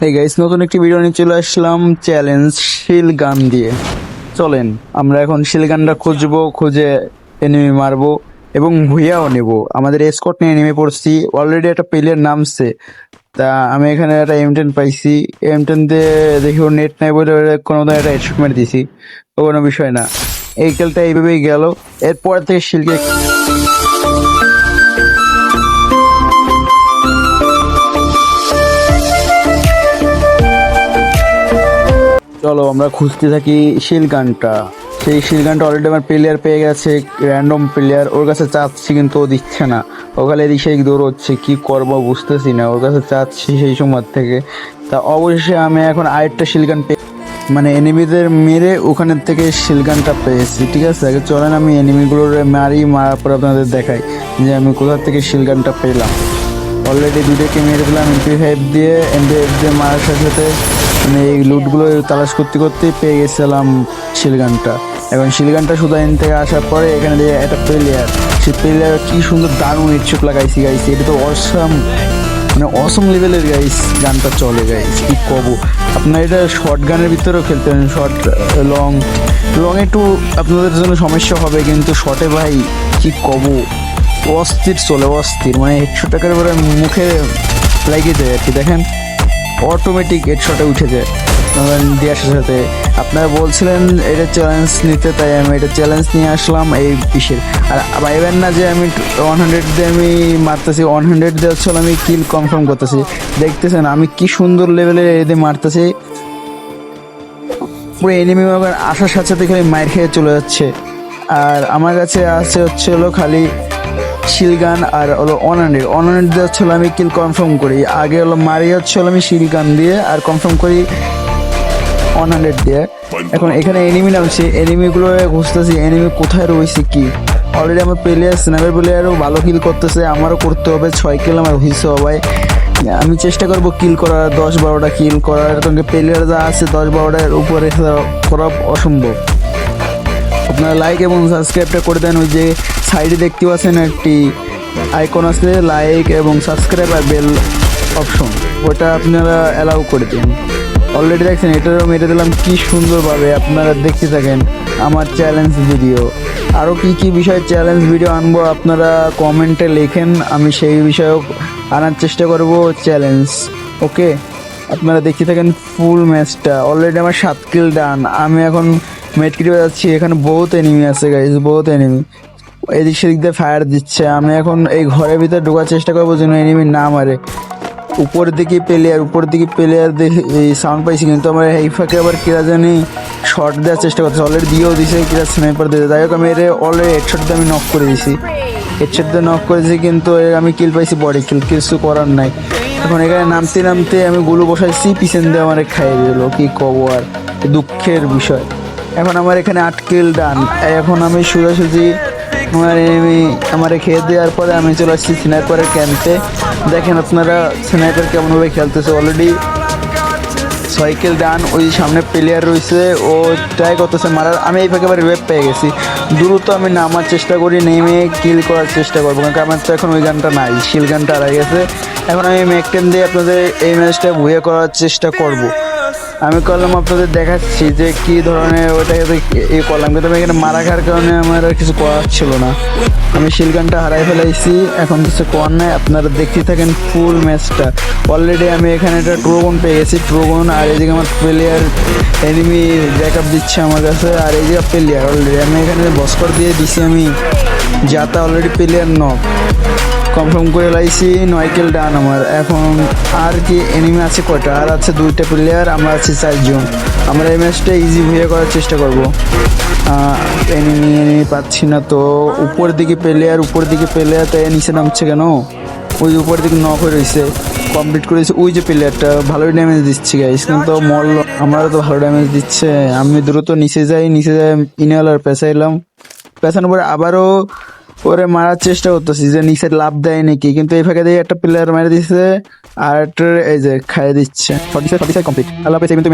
এই গাইস, নতুন একটি ভিডিও নিয়ে চলে আসলাম চ্যালেঞ্জ শিল গান দিয়ে। চলেন আমরা এখন শিল গানটা খুঁজবো, খুঁজে এনিমি মারবো এবং ভুইয়াও নেব। আমাদের এসকট নিয়ে নেমে পড়ছি, অলরেডি একটা প্লেয়ার নামছে। তা আমি এখানে একটা M10 পাইছি, M10 দিয়ে দেখি ওর নেট নাই বলে কোনো একটা হেডশট মেরে দিছি। তো কোনো বিষয় না, এই খেলটা এইভাবেই গেল। এরপর থেকে শিলকে চলো আমরা খুঁজতে থাকি শিল গানটা। সেই শিল গানটা অলরেডি আমার প্লেয়ার পেয়ে গেছে, র্যান্ডম প্লেয়ার। ওর কাছে চাচ্ছি কিন্তু ও দিচ্ছে না, ওখানে এদিক সেই দৌড়চ্ছে, কি করবো বুঝতেছি না। ওর কাছে চাচ্ছি সেই সময় থেকে। তা অবশেষে আমি এখন আরেকটা শিল গান মানে এনিমিদের মেরে ওখানের থেকে শিল গানটা পেয়েছি। ঠিক আছে, আগে চলেন আমি এনিমিগুলোর মারার পর আপনাদের দেখাই যে আমি কোথা থেকে শিল গানটা পেলাম। অলরেডি দুটোকে মেরে দিলাম MP5 দিয়ে। MP5 দিয়ে মারার সাথে সাথে মানে এই লুটগুলো তালাশ করতে করতে পেয়ে গেছিলাম শিলগানটা। এখন শিলগানটা শুধু এন থেকে আসার পরে এখানে দিয়ে একটা প্লেয়ার, সেই প্লেয়ার কি সুন্দর দারুণ হেডশট লাগাইছি গাইছি। এটা তো অসম, মানে অসম লেভেলের গাইস গানটা চলে গাইস, কি কব। আপনার এটা শর্ট গানের ভিতরেও খেলতে পারেন, শর্ট লং একটু আপনাদের জন্য সমস্যা হবে, কিন্তু শর্টে ভাই কি কব অস্থির চলে, অস্থির। মানে হেডশট একেবারে মুখে লাগিয়ে যায় আর কি। দেখেন অটোমেটিক হেডশটে উঠে যায় দেওয়ার সাথে সাথে। আপনারা বলছিলেন এটা চ্যালেঞ্জ নিতে, তাই আমি এটা চ্যালেঞ্জ নিয়ে আসলাম এই বিশের। আর ভাইবেন না যে আমি 100 দিয়ে আমি মারতেছি, 100 দিয়ে হচ্ছে আমি কিল কনফার্ম করতেছি। দেখতেছেন আমি কি সুন্দর লেভেলের এদের মারতেছি, পুরো এনিমি আসার সাথে সাথে খালি মার খেয়ে চলে যাচ্ছে। আর আমার কাছে আছে হচ্ছে হলো খালি শিলগান আর হলো 100 দিয়ে হচ্ছে আমি কিল কনফার্ম করি। আগে হলো মারি হচ্ছে আমি শিলগান দিয়ে আর কনফার্ম করি 100 দিয়ে। এখন এখানে এনিমি নামছে, এনিমিগুলো খুঁজতেছি এনিমি কোথায় রয়েছে কি। অলরেডি আমার প্লেয়ার স্নাইপার প্লেয়ারও ভালো কিল করতেছে, আমারও করতে হবে। 6 কিল আমার হয়েছে সবাই। আমি চেষ্টা করবো কিল করার, 10-12টা কিল করার, কারণ প্লেয়ার যা আছে 10-12টার উপরে করা অসম্ভব। আপনারা লাইক এবং সাবস্ক্রাইবটা করে দেন। ওই যে সাইডে দেখতে পাচ্ছেন একটি আইকন আছে, লাইক এবং সাবস্ক্রাইব আর বেল অপশন, ওটা আপনারা অ্যালাউ করে দিন। অলরেডি দেখছেন এটারও মেরে দিলাম কি সুন্দরভাবে। আপনারা দেখতে থাকেন আমার চ্যালেঞ্জ ভিডিও। আরও কি কি বিষয়ে চ্যালেঞ্জ ভিডিও আনবো আপনারা কমেন্টে লেখেন, আমি সেই বিষয়েও আনার চেষ্টা করব চ্যালেঞ্জ। ওকে, আপনারা দেখতে থাকেন ফুল ম্যাচটা। অলরেডি আমার 7 কিল ডান। আমি এখন মেটকিট যাচ্ছি, এখানে বহুত এনিমি আছে গাইজ, বহুত এনিমি এদিক সেদিক দিয়ে ফায়ার দিচ্ছে। আমি এখন এই ঘরের ভিতরে ঢোকার চেষ্টা করবো যেন এনিমি না মারে। উপর দিকে প্লেয়ার দেখে এই সাউন্ড পাইছি, কিন্তু আমার এই ফাঁকে আবার কিরা জানি শর্ট দেওয়ার চেষ্টা করছে। অলরেডি দিয়েও দিছে, কিরা স্নাইপার দিয়েছে। যাই হোক আমি এর অলরেডি হেডশট দিয়ে আমি নক করে দিয়েছি, হেডশট দিয়ে নক করেছি, কিন্তু আমি কিল পাইছি বডি কিল, কিছু করার নাই। এখন এখানে নামতে নামতে আমি গুলো বসাইছি, পিছন দিয়ে আমার খাইয়ে দিল, কি কব আর, দুঃখের বিষয়। এখন আমার এখানে 8 কিল ডান। এখন আমি সোজাসুজি আমার খেয়ে দেওয়ার পরে আমি চলে আসছি স্নাইপারের ক্যাম্পে। দেখেন আপনারা স্নাইপার কেমনভাবে খেলতেছে। অলরেডি 6 কিল ডান। ওই সামনে প্লেয়ার রয়েছে, ও ট্রাই করতেছে মারার। আমি এই ফাঁকে রিভাইভ পেয়ে গেছি, দ্রুত আমি নামার চেষ্টা করি, নেমে কিল করার চেষ্টা করবো, কারণ আমার তো এখন ওই গানটা নাই, শিল গানটা হারাই গেছে। এখন আমি ম্যাকটেন দিয়ে আপনাদের এই ম্যাচটা ভুয়ে করার চেষ্টা করব। আমি করলাম আপনাদের দেখাচ্ছি যে কি ধরনের ওইটাকে করলাম, কিন্তু আমি এখানে মারা খাওয়ার কারণে আমার আর কিছু করার ছিল না। আমি শিলগানটা হারাই ফেলাইছি, এখন কিছু করার নাই। আপনারা দেখতে থাকেন ফুল ম্যাচটা। অলরেডি আমি এখানে একটা ট্রোগন পেয়ে গেছি, ট্রোগন। আর এইদিকে আমার প্লেয়ার এনিমি ব্যাকআপ দিচ্ছে আমার কাছে। আর এই যে প্লেয়ার অলরেডি আমি এখানে বস্কর দিয়ে দিছি, আমি যাতা অলরেডি প্লেয়ার নক কনফার্ম করে লাইছি। 9 কিল ডান আমার। এখন আর কি এনিমি আছে কয়টা, আর আছে 2টা প্লেয়ার, আমরা আছি 4 জন। আমরা এই ম্যাচটা ইজি ভুয়ে করার চেষ্টা করব। এনিমি পাচ্ছি না তো। উপর দিকে প্লেয়ার তাই নিচে নামছে কেন? ওই উপর দিকে নক হয়ে রয়েছে, কমপ্লিট করেছে। ওই যে প্লেয়ারটা ভালোই ড্যামেজ দিচ্ছে গাইস, কিন্তু মরল। আমারও তো ভালো ড্যামেজ দিচ্ছে। আমি দ্রুত নিচে যাই ইনহেলার পেঁচাইলাম, পেঁচানোর পরে আবারও ওরে মারার চেষ্টা করতেছি যে নিচে লাভ দেয় নাকি, কিন্তু এই ফাঁকে দিয়ে একটা প্লেয়ার মেরে দিচ্ছে আর এই যে খাইয়ে দিচ্ছে। 47 কমপ্লিট। আল্লাহ হাফেজ। কিন্তু